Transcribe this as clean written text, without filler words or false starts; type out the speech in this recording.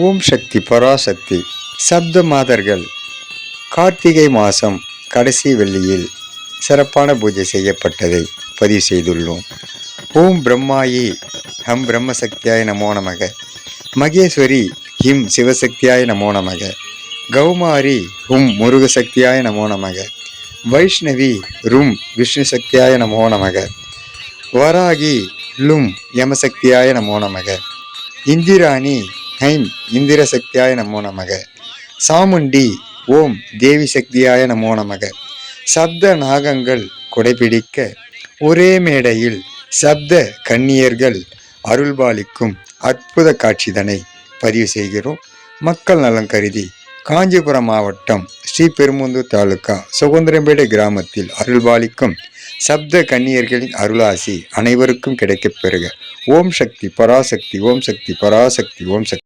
ஓம் சக்தி பராசக்தி. சப்த மாதர்கள் கார்த்திகை மாதம் கடைசி வெள்ளியில் சிறப்பான பூஜை செய்யப்பட்டதை பதிவு செய்துள்ளோம். ஓம் பிரம்மாயி ஹம் பிரம்மசக்தியாய நமோ நமக. மகேஸ்வரி ஹிம் சிவசக்தியாய நமோ நமக. கௌமாரி ஹும் முருகசக்தியாய நமோ நமக. வைஷ்ணவி ரும் விஷ்ணு சக்தியாய நமோ நமக. வராகி லும் யமசக்தியாய நமோ நமக. இந்திராணி ஹைம் இந்திர சக்தியாய நமோ நமக. சாமுண்டி ஓம் தேவி சக்தியாய நமோ நமக. சப்த நாகங்கள் கொடைபிடிக்க ஒரே மேடையில் சப்த கன்னியர்கள் அருள்பாலிக்கும் அற்புத காட்சிதனை பதிவு செய்கிறோம். மக்கள் நலம் கருதி காஞ்சிபுரம் மாவட்டம் ஸ்ரீபெரும்புதூர் தாலுகா சுகந்திரம்பேட்டை கிராமத்தில் அருள்பாலிக்கும் சப்த கன்னியர்களின் அருளாசி அனைவருக்கும் கிடைக்கப் பெறுக. ஓம் சக்தி பராசக்தி. ஓம் சக்தி பராசக்தி. ஓம் சக்தி.